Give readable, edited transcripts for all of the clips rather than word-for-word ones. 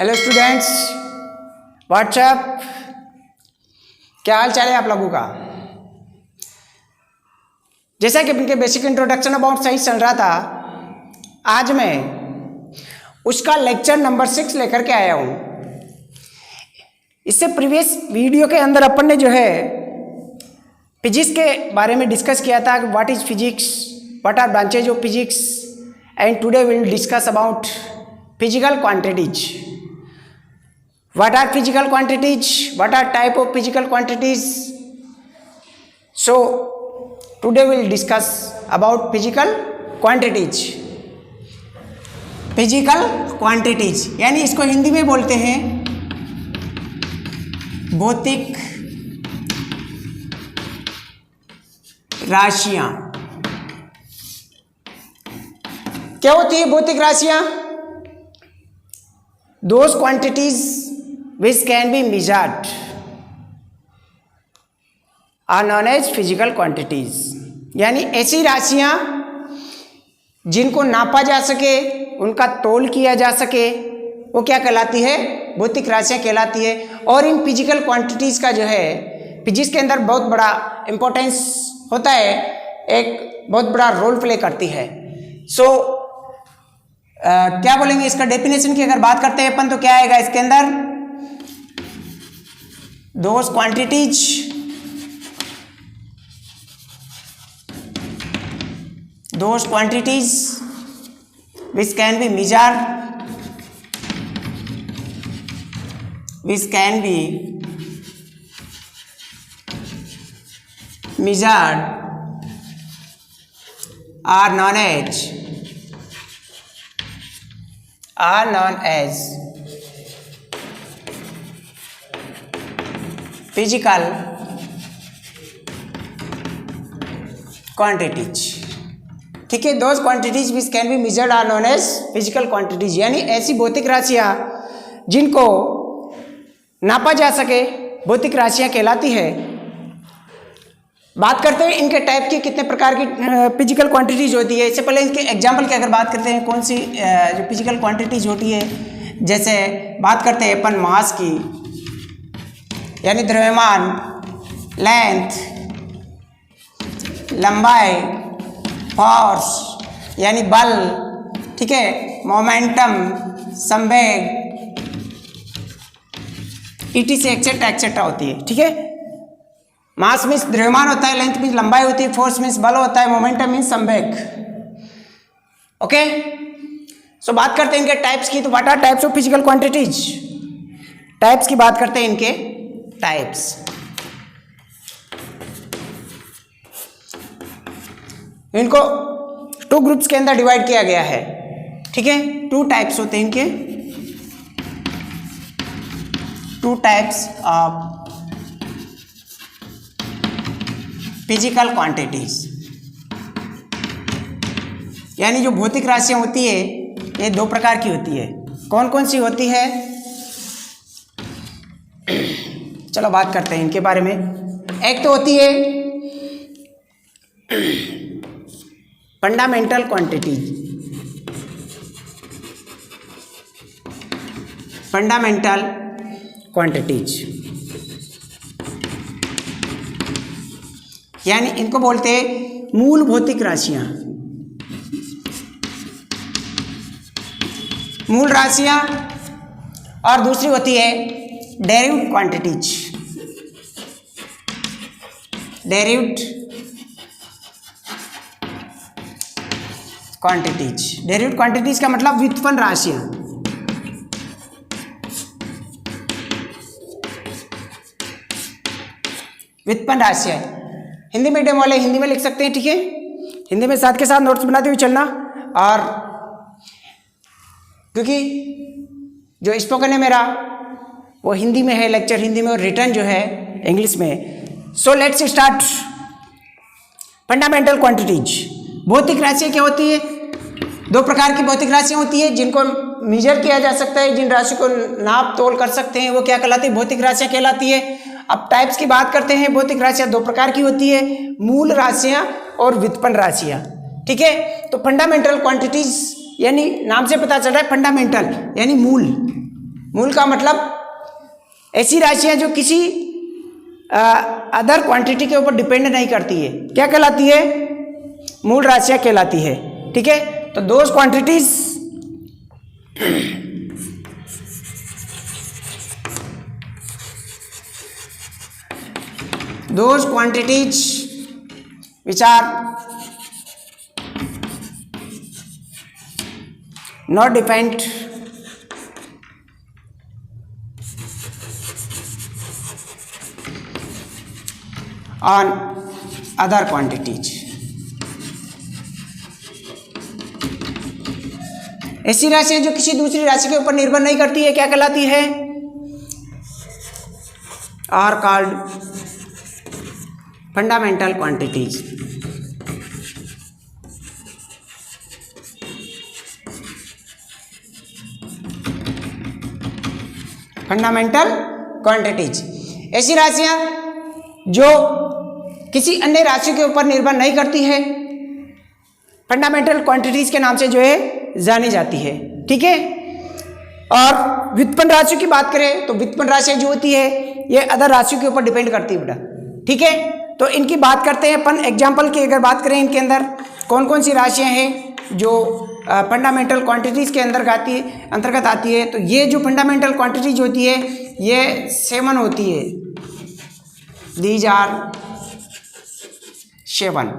Hello students, WhatsApp, क्या हाल चाल है आप लोगों का। जैसा कि अपने बेसिक इंट्रोडक्शन अबाउट साइंस चल रहा था, आज मैं उसका लेक्चर नंबर 6 लेकर के आया हूँ। इससे प्रीवियस वीडियो के अंदर अपन ने जो है फिजिक्स के बारे में डिस्कस किया था, what is physics, what are branches of physics, and today we will discuss about physical quantities. What are physical quantities? What are type of physical quantities? So today we will discuss about physical quantities. Physical quantities यानी इसको हिंदी में बोलते हैं भौतिक राशियां. क्या होती है भौतिक राशियां? Those quantities which can be measured are known as physical quantities. यानी ऐसी राशियां जिनको नापा जा सके, उनका तोल किया जा सके, वो क्या कहलाती है? भौतिक राशियां कहलाती है. और इन फिजिकल क्वांटिटीज का जो है फिजिक्स के अंदर बहुत बड़ा इंपॉर्टेंस होता है, एक बहुत बड़ा रोल प्ले करती है. क्या बोलेंगे इसका डेफिनेशन की अगर बात करते हैं अपन तो क्या आएगा इसके अंदर? Those quantities which can be measured are known as physical quantities. ठीक है, those quantities which can be measured are known as physical quantities. यानी ऐसी भौतिक राशियां जिनको नापा जा सके, भौतिक राशियां कहलाती है. बात करते हैं इनके टाइप की, कितने प्रकार की फिजिकल क्वांटिटीज होती है. इससे पहले इनके एग्जाम्पल की अगर बात करते हैं, कौन सी जो फिजिकल क्वांटिटीज होती है, जैसे बात करते हैं अपन मास की, यानी द्रव्यमान, लेंथ, लंबाई, फोर्स यानी बल, ठीक है, मोमेंटम, संवेग, etc एक्सेट्रा होती है. ठीक है, मास मीन्स द्रव्यमान होता है, लेंथ मीन्स लंबाई होती है, फोर्स मीन्स बल होता है, मोमेंटम मीन्स संवेग. ओके, सो बात करते हैं इनके टाइप्स की. तो what are types of physical quantities? Types की बात करते हैं इनके टाइप्स. इनको 2 ग्रुप्स के अंदर डिवाइड किया गया है. ठीक है, 2 टाइप्स होते हैं इनके, 2 टाइप्स ऑफ फिजिकल क्वांटिटीज. यानी जो भौतिक राशियां होती है ये 2 प्रकार की होती है. कौन कौन सी होती है? चलो बात करते हैं इनके बारे में. एक तो होती है फंडामेंटल क्वांटिटीज. फंडामेंटल क्वांटिटीज यानी इनको बोलते हैं मूल भौतिक राशियां. मूल राशियां. और दूसरी होती है डेरिव्ड क्वांटिटीज. डेरिव्ड क्वांटिटीज का मतलब व्युत्पन्न राशियां. व्युत्पन्न राशियां हिंदी मीडियम वाले हिंदी में लिख सकते हैं. ठीक है, हिंदी में साथ के साथ नोट्स बनाते हुए चलना. और क्योंकि जो स्पोकन है मेरा वो हिंदी में है, लेक्चर हिंदी में, और रिटर्न जो है इंग्लिश में. So let's start. Fundamental quantities. भौतिक राशियां क्या होती है? 2 प्रकार की भौतिक राशियां होती है जिनको मेजर किया जा सकता है, जिन राशि को नाप तोल कर सकते हैं, वो क्या कहलाती है? भौतिक राशियां कहलाती है. अब टाइप्स की बात करते हैं. भौतिक राशियां 2 प्रकार की होती है, मूल राशियां और व्युत्पन्न राशियां. ठीक है, तो फंडामेंटल क्वांटिटीज यानी नाम से पता चल रहा है फंडामेंटल यानी मूल, मूल का मतलब ऐसी राशियां जो किसी अदर क्वांटिटी के ऊपर डिपेंड नहीं करती है, क्या कहलाती है? मूल राशियां कहलाती है। ठीक है, तो those quantities which are not depend on other quantities। ऐसी राशियां जो किसी दूसरी राशि के ऊपर निर्भर नहीं करती है, क्या कहलाती है? Are called fundamental quantities. Fundamental quantities ऐसी राशियां जो किसी अन्य राशि के ऊपर निर्भर नहीं करती है, फंडामेंटल क्वांटिटीज के नाम से जो है जानी जाती है। ठीक है, और व्युत्पन्न राशियों की बात करें तो व्युत्पन्न राशियां जो होती है ये अदर राशियों के ऊपर डिपेंड करती है बेटा। ठीक है, तो इनकी बात करते हैं अपन। एग्जाम्पल की अगर बात करें, इनके अंदर कौन कौन सी राशियां हैं जो फंडामेंटल क्वांटिटीज़ के अंतर्गत आती है। तो ये जो फंडामेंटल क्वांटिटीज होती है ये 7 होती है। These are 7।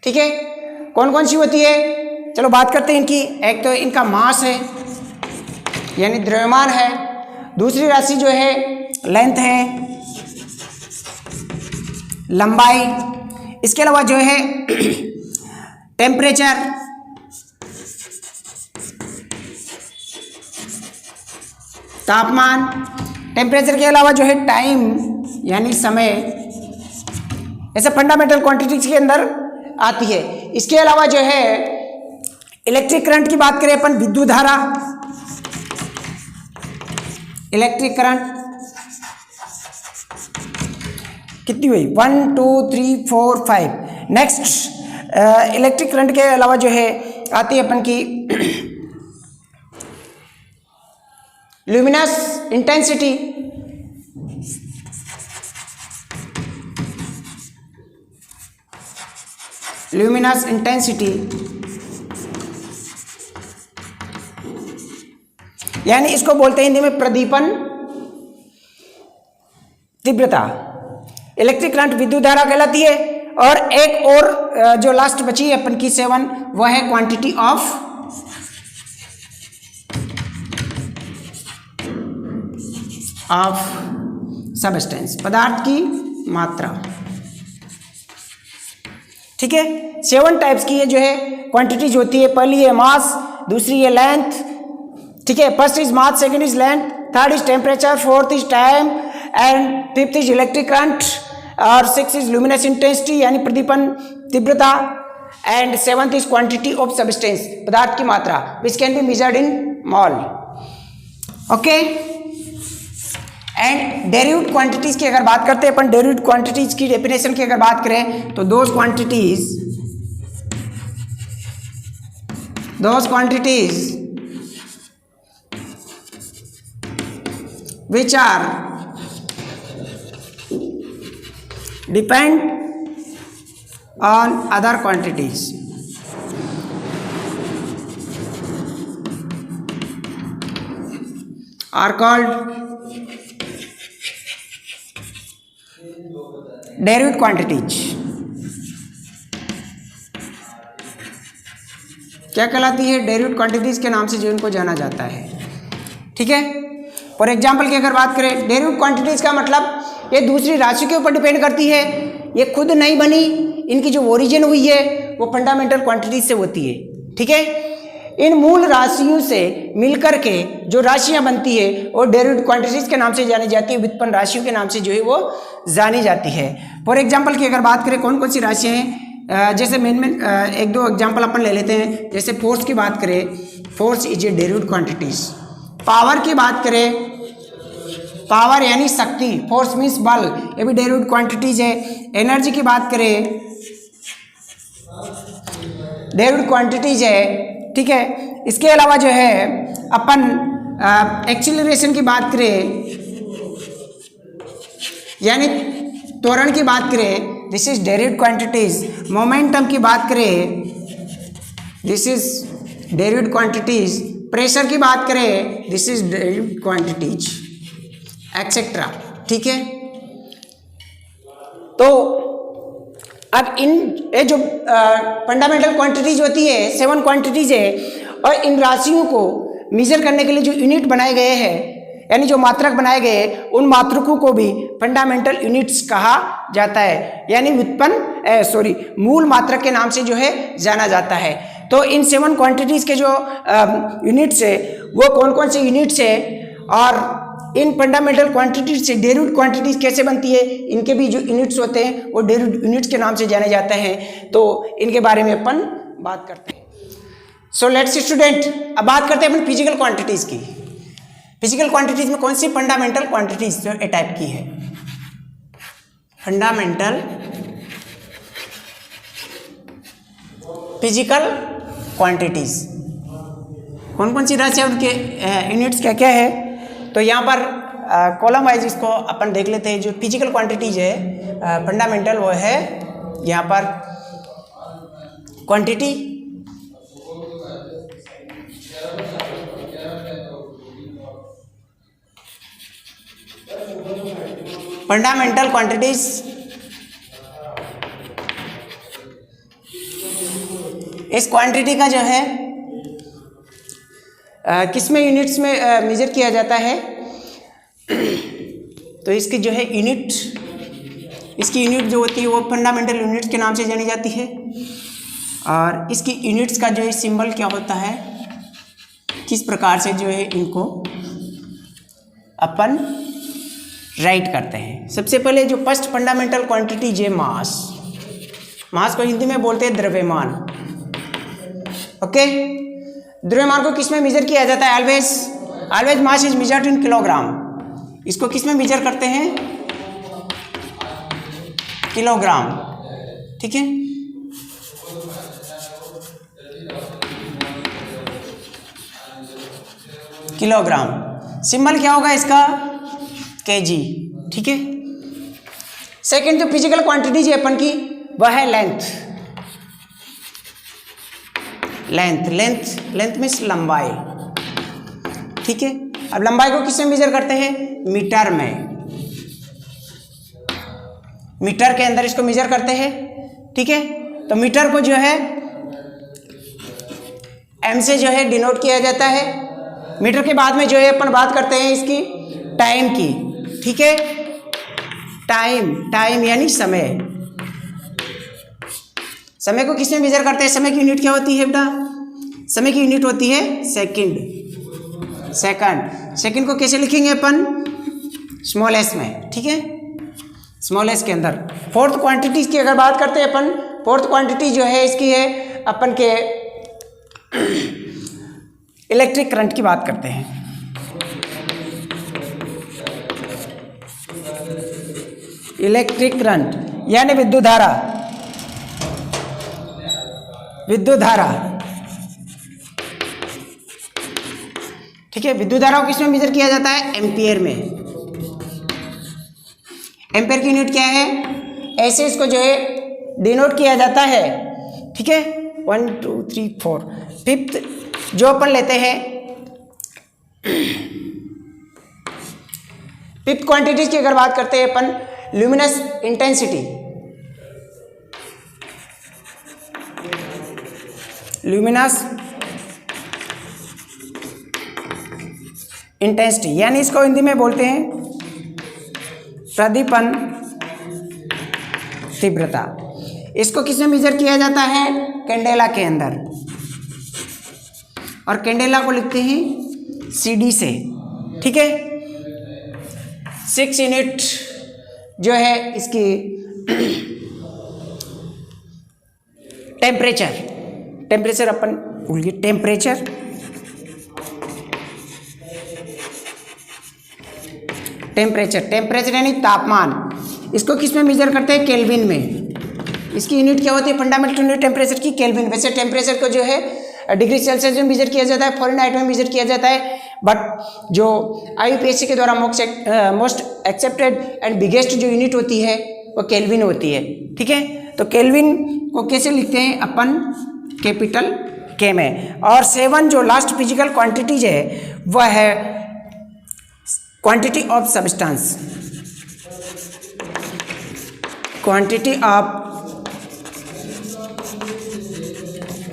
ठीक है, कौन कौन सी होती है? चलो बात करते हैं इनकी। एक तो इनका मास है यानी द्रव्यमान है। दूसरी राशि जो है लेंथ है, लंबाई। इसके अलावा जो है टेम्परेचर, तापमान। टेम्परेचर के अलावा जो है टाइम यानी समय। ऐसे फंडामेंटल क्वांटिटीज के अंदर आती है। इसके अलावा जो है इलेक्ट्रिक करंट की बात करें अपन, विद्युत धारा, इलेक्ट्रिक करंट कितनी हुई? 1 2 3 4 5। नेक्स्ट इलेक्ट्रिक करंट के अलावा जो है आती है अपन की ल्यूमिनस इंटेंसिटी। ल्यूमिनस इंटेंसिटी यानी इसको बोलते हैं हिंदी में प्रदीपन तीव्रता। इलेक्ट्रिक करंट विद्युत धारा कहलाती है। और एक और जो लास्ट बची है अपन की 7, वह है क्वांटिटी ऑफ सबस्टेंस, पदार्थ की मात्रा। ठीक है, 7 टाइप्स की ये जो है क्वांटिटीज होती है। पहली है मास, दूसरी है लेंथ। ठीक है, first is mass, second is length, third is temperature, fourth is time and fifth is electric current और 6 इज ल्यूमिनस इंटेंसिटी यानी प्रदीपन तीव्रता and 7th is quantity of substance, पदार्थ की मात्रा, which can be measured in mole. Okay, and derived quantities की अगर बात करते हैं अपन, डेरिव्ड क्वांटिटीज की डेफिनेशन की अगर बात करें तो those quantities which are depend on other quantities are called derived quantities। क्या कहलाती है? डेरिव्ड क्वांटिटीज के नाम से जो इनको जाना जाता है। ठीक है, फॉर एग्जाम्पल की अगर बात करें, डेरिव्ड क्वांटिटीज का मतलब ये दूसरी राशि के ऊपर डिपेंड करती है, ये खुद नहीं बनी, इनकी जो ओरिजिन हुई है वो फंडामेंटल क्वांटिटीज से होती है। ठीक है, इन मूल राशियों से मिलकर के जो राशियां बनती है वो डेरिव्ड क्वांटिटीज के नाम से जानी जाती है, व्युत्पन्न राशियों के नाम से जो है वो जानी जाती है। फॉर एग्जाम्पल की अगर बात करें कौन कौन सी राशियाँ हैं, जैसे मेन एक दो एग्जाम्पल अपन ले लेते हैं। जैसे फोर्स की बात करें, force is a derived quantities. Power की बात करें, पावर यानी शक्ति, फोर्स मीन्स बल, ये भी डेरिव्ड क्वांटिटीज है। एनर्जी की बात करें, डेरिव्ड क्वांटिटीज है। ठीक है, इसके अलावा जो है अपन एक्सीलरेशन की बात करें यानी त्वरण की बात करें, दिस इज डेरिवेड क्वांटिटीज। मोमेंटम की बात करें, दिस इज डेरिवेड क्वांटिटीज। प्रेशर की बात करें, दिस इज डेरिवेड क्वांटिटीज एक्सेट्रा। ठीक है, तो अब ये जो फंडामेंटल क्वांटिटीज होती है 7 क्वांटिटीज है, और इन राशियों को मेजर करने के लिए जो यूनिट बनाए गए हैं यानी जो मात्रक बनाए गए उन मात्रकों को भी फंडामेंटल यूनिट्स कहा जाता है, यानी मूल मात्रक के नाम से जो है जाना जाता है। तो इन 7 क्वांटिटीज के जो यूनिट्स है वो कौन कौन से यूनिट्स है, और इन फंडामेंटल क्वांटिटीज से डेरिवेड क्वांटिटीज कैसे बनती है, इनके भी जो यूनिट्स होते हैं वो डेरिवेड यूनिट्स के नाम से जाने जाते हैं। तो इनके बारे में अपन बात करते हैं। सो लेट्स स्टूडेंट, अब बात करते हैं अपन फिजिकल क्वांटिटीज की। फिजिकल क्वांटिटीज में कौन सी फंडामेंटल क्वांटिटीज जो ए टाइप की है? फंडामेंटल फिजिकल क्वांटिटीज कौन कौन सी राशि है, उनके यूनिट्स क्या क्या है? तो यहाँ पर कॉलम वाइज इसको अपन देख लेते हैं। जो फिजिकल क्वांटिटीज है फंडामेंटल, वो है यहाँ पर क्वांटिटी, फंडामेंटल क्वांटिटीज, इस क्वांटिटी का जो है किस में यूनिट्स में मेजर किया जाता है? तो इसकी जो है यूनिट, इसकी यूनिट जो होती है वो फंडामेंटल यूनिट्स के नाम से जानी जाती है। और इसकी यूनिट्स का जो है सिंबल क्या होता है, किस प्रकार से जो है इनको अपन राइट करते हैं। सबसे पहले जो फर्स्ट फंडामेंटल क्वांटिटी है मास, मास को हिंदी में बोलते हैं द्रव्यमान। ओके, द्रव्यमान को किस में मेजर किया जाता है? Always mass is measured in kilogram. इसको किस में मेजर करते हैं? किलोग्राम। ठीक है, किलोग्राम। सिंबल क्या होगा इसका? केजी। ठीक है, सेकंड जो फिजिकल क्वांटिटीज है अपन की वह है लेंथ। लेंथ मीन्स लंबाई। ठीक है, अब लंबाई को किसमें मेजर करते हैं? मीटर में। मीटर के अंदर इसको मेजर करते हैं। ठीक है, तो मीटर को जो है एम से जो है डिनोट किया जाता है। मीटर के बाद में जो है अपन बात करते हैं इसकी टाइम की। ठीक है, टाइम यानी समय। समय को किसमें मेजर करते हैं? समय की यूनिट क्या होती है बेटा? समय की यूनिट होती है सेकंड। सेकंड को कैसे लिखेंगे अपन? स्मॉल एस में। ठीक है, स्मॉल एस के अंदर। फोर्थ क्वांटिटी की अगर बात करते हैं अपन, फोर्थ क्वांटिटी जो है इसकी है अपन के इलेक्ट्रिक करंट की बात करते हैं। इलेक्ट्रिक करंट यानी विद्युत धारा। ठीक है, विद्युत धारा को किसमें मेजर किया जाता है? एम्पियर में। एम्पियर की यूनिट क्या है? ऐसे इसको जो है डिनोट किया जाता है। ठीक है, 1 2 3 4। फिफ्थ जो अपन लेते हैं फिफ्थ क्वांटिटीज की अगर बात करते हैं अपन, ल्यूमिनस इंटेंसिटी। ल्यूमिनस इंटेंसिटी यानी इसको हिंदी में बोलते हैं प्रदीपन तीव्रता। इसको किसमें मेजर किया जाता है? कैंडेला के अंदर। और कैंडेला को लिखते हैं CD से। ठीक है, 6 यूनिट जो है इसकी टेम्परेचर अपन भूलिए, टेम्परेचर यानी तापमान। इसको किस में मेजर करते हैं? केल्विन में। इसकी यूनिट क्या होती है? फंडामेंटल यूनिट टेम्परेचर की केल्विन। वैसे टेम्परेचर को जो है डिग्री सेल्सियस में मेजर किया जाता है, फ़ारेनहाइट में मेजर किया जाता है, बट जो IUPAC के द्वारा मोस्ट एक्सेप्टेड एंड बिगेस्ट जो यूनिट होती है वो केल्विन होती है। ठीक है, तो केल्विन को कैसे लिखते हैं अपन, कैपिटल के में। और 7 जो लास्ट फिजिकल क्वांटिटीज है वह है quantity of substance, quantity of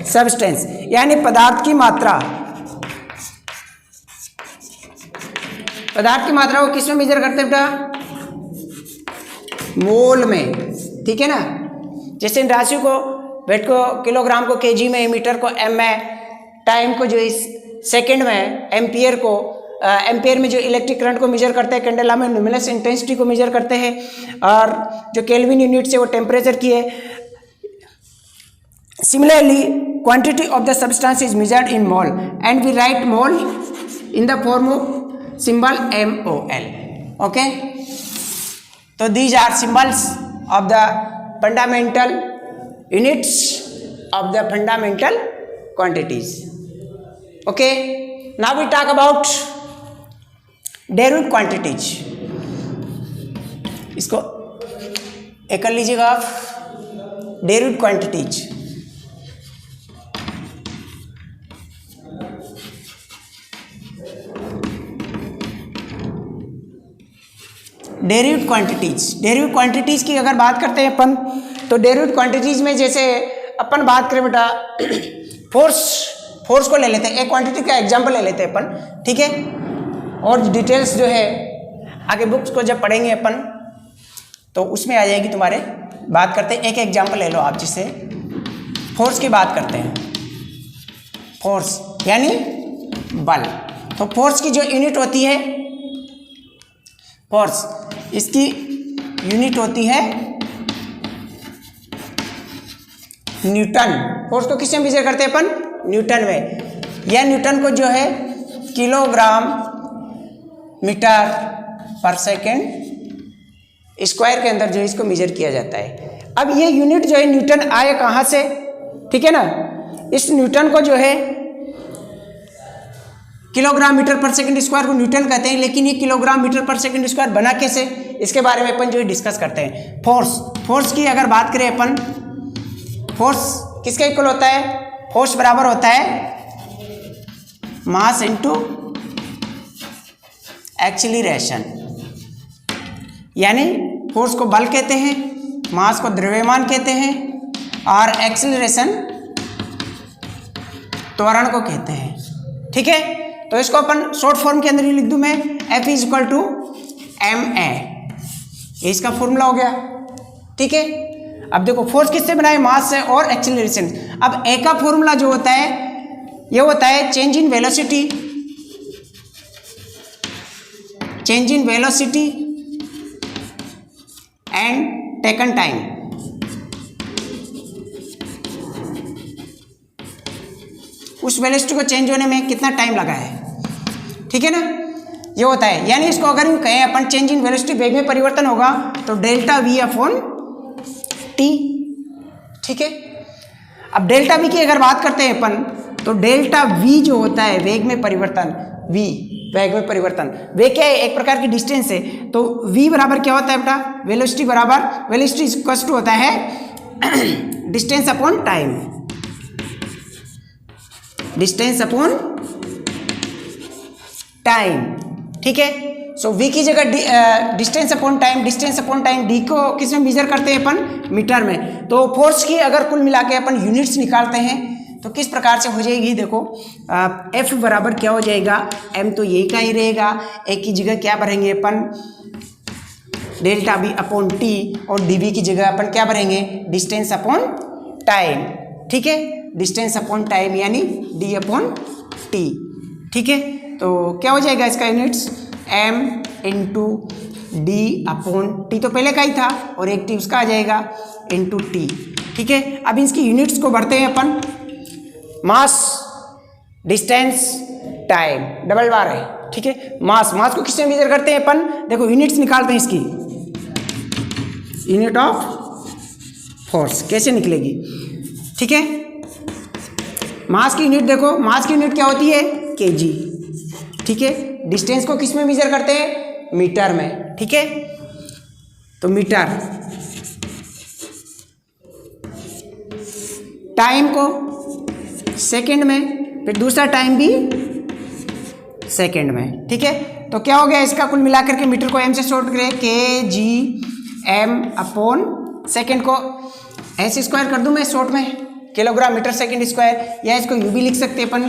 substance यानी पदार्थ की मात्रा। पदार्थ की मात्रा को किस में मेजर करते हैं बेटा, मोल में। ठीक है ना, जैसे इन राशियों को, वेट को किलोग्राम को केजी में, मीटर को एम में, टाइम को जो इस सेकंड में, एम्पियर को एम्पियर में जो इलेक्ट्रिक करंट को मेजर करते हैं, कैंडेला में ल्यूमिनस इंटेंसिटी को मेजर करते हैं, और जो केल्विन यूनिट से वो टेम्परेचर की है। Similarly quantity of the substance is measured in mole and we write mole in the form of symbol MOL. Okay, so these are symbols of the fundamental units of the fundamental quantities. Okay, now we talk about derived quantities. इसको एक कर लीजिएगा आप, derived quantities। डेरिव्ड quantities की अगर बात करते हैं अपन, तो डेरिव्ड क्वांटिटीज में जैसे अपन बात करें बेटा फोर्स को ले लेते हैं, एक क्वांटिटी का एग्जांपल ले लेते हैं अपन। ठीक है, और डिटेल्स जो है आगे बुक्स को जब पढ़ेंगे अपन तो उसमें आ जाएगी तुम्हारे। बात करते हैं, एक एग्जांपल ले लो आप, जिससे फोर्स की बात करते हैं। फोर्स यानी बल। तो फोर्स की जो यूनिट होती है, फोर्स इसकी यूनिट होती है न्यूटन। फोर्स को किससे मेजर करते हैं अपन, न्यूटन में। यह न्यूटन को जो है किलोग्राम मीटर पर सेकेंड स्क्वायर के अंदर जो है इसको मेजर किया जाता है। अब ये यूनिट जो है न्यूटन आए कहाँ से, ठीक है ना। इस न्यूटन को जो है किलोग्राम मीटर पर सेकंड स्क्वायर को न्यूटन कहते हैं, लेकिन ये किलोग्राम मीटर पर सेकंड स्क्वायर बना कैसे, इसके बारे में अपन जो है डिस्कस करते हैं। फोर्स की अगर बात करें अपन, फोर्स किसके इक्वल होता है, फोर्स बराबर होता है मास इनटू एक्सीलरेशन। यानी फोर्स को बल कहते हैं, मास को द्रव्यमान कहते हैं, और एक्सीलरेशन त्वरण को कहते हैं। ठीक है, तो इसको अपन शॉर्ट फॉर्म के अंदर ही लिख दूं मैं, F is equal to ma। ये इसका फॉर्मूला हो गया। ठीक है, अब देखो फोर्स किससे बना है, मास से और एक्सीलरेशन। अब ए का फॉर्मूला जो होता है ये होता है change in velocity, change in velocity and taken time. उस वेलोसिटी को चेंज होने में कितना टाइम लगा है, ठीक है ना, ये होता है। यानी इसको अगर हम कहें अपन चेंज इन वेलोसिटी, वेग में परिवर्तन होगा तो डेल्टा वी अपॉन टी। ठीक है, अब डेल्टा वी की अगर बात करते हैं अपन, तो डेल्टा वी जो होता है वेग में परिवर्तन, वी वेग में परिवर्तन, वे क्या है, एक प्रकार की डिस्टेंस है। तो वी बराबर क्या होता है बेटा, वेलोसिटी बराबर, वेलोसिटी इक्वल टू होता है distance upon time, distance upon time. ठीक है, सो v की जगह distance upon time, distance upon time D को किस में मेजर करते हैं अपन, मीटर में। तो फोर्स की अगर कुल मिला के अपन यूनिट्स निकालते हैं तो किस प्रकार से हो जाएगी, देखो F बराबर क्या हो जाएगा, m तो यही का ही रहेगा, एक की जगह क्या भरेंगे अपन, डेल्टा वी अपॉन टी, और dv की जगह अपन क्या भरेंगे, डिस्टेंस अपॉन टाइम। ठीक है, डिस्टेंस अपॉन टाइम यानी d अपॉन टी। ठीक है, तो क्या हो जाएगा इसका units, m into D upon T, तो पहले का ही था, और एक टी उसका आ जाएगा इंटू टी। ठीक है, अब इसकी यूनिट्स को बढ़ते हैं अपन, मास डिस्टेंस टाइम डबल बार है। ठीक है, मास को किससे मेजर करते हैं अपन, देखो यूनिट्स निकालते हैं इसकी, यूनिट ऑफ फोर्स कैसे निकलेगी। ठीक है, मास की यूनिट देखो, मास की यूनिट क्या होती है, केजी। ठीक है। डिस्टेंस को किस में मेजर करते हैं? मीटर में, ठीक है। तो मीटर, टाइम को सेकंड में, फिर दूसरा टाइम भी सेकंड में, ठीक है। तो क्या हो गया इसका कुल मिलाकर के मीटर को एम से शॉर्ट करें, kg/m सेकंड को ऐसे स्क्वायर कर दूं मैं शॉर्ट में, किलोग्राम मीटर सेकंड स्क्वायर, या इसको यू भी लिख सकते हैं अपन,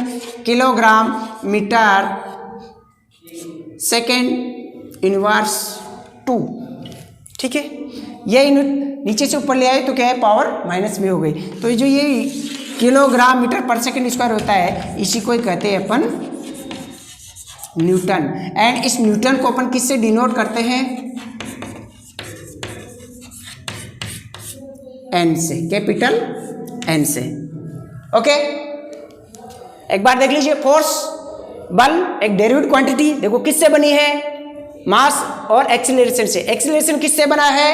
किलोग्राम मीटर सेकंड इनवर्स 2, ठीक है। ये यूनिट नीचे से ऊपर ले आए तो क्या है, पावर माइनस में हो गई। तो जो ये किलोग्राम मीटर पर सेकंड स्क्वायर होता है, इसी को ही कहते हैं अपन न्यूटन। एंड इस न्यूटन को अपन किससे डिनोट करते हैं? एन से, कैपिटल एन से, ओके। एक बार देख लीजिए, फोर्स बल एक डेरिवेटिव क्वांटिटी, देखो किससे बनी है? मास और एक्सीलरेशन से। एक्सीलरेशन किससे बना है?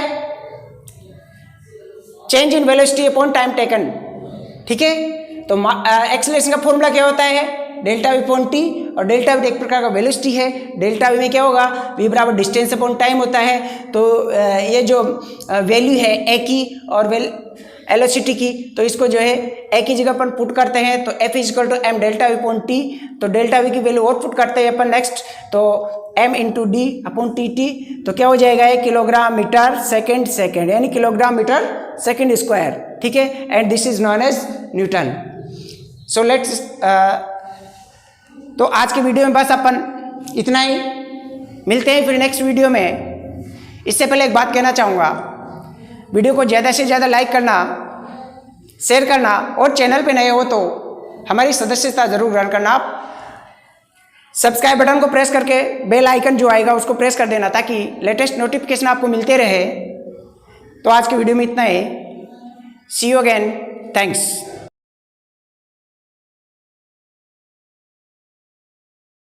Change in velocity upon time taken, ठीक है। तो एक्सीलरेशन का फॉर्मूला क्या होता है? डेल्टा वी अपॉन टी, और डेल्टा वी एक प्रकार का वेलोसिटी है। डेल्टा वी में क्या होगा? वी बराबर डिस्टेंस अपॉन टाइम होता है। तो ये जो वैल्यू है ए की और वेलोसिटी की, तो इसको जो है ए की जगह अपन पुट करते हैं, तो F equal to M delta V upon T. तो डेल्टा वी की वैल्यू और पुट करते हैं अपन नेक्स्ट, तो M into D upon T T. तो क्या हो जाएगा? ये किलोग्राम मीटर सेकेंड सेकेंड, यानी किलोग्राम मीटर सेकेंड स्क्वायर, ठीक है। And this is known as newton. So let's, तो आज के वीडियो में बस अपन इतना ही, मिलते हैं फिर नेक्स्ट वीडियो में। इससे पहले एक बात कहना चाहूँगा, वीडियो को ज़्यादा से ज़्यादा लाइक करना, शेयर करना, और चैनल पे नए हो तो हमारी सदस्यता जरूर ग्रहण करना। सब्सक्राइब बटन को प्रेस करके बेल आइकन जो आएगा उसको प्रेस कर देना, ताकि लेटेस्ट नोटिफिकेशन आपको मिलते रहे। तो आज के वीडियो में इतना ही। सी यू अगेन, थैंक्स।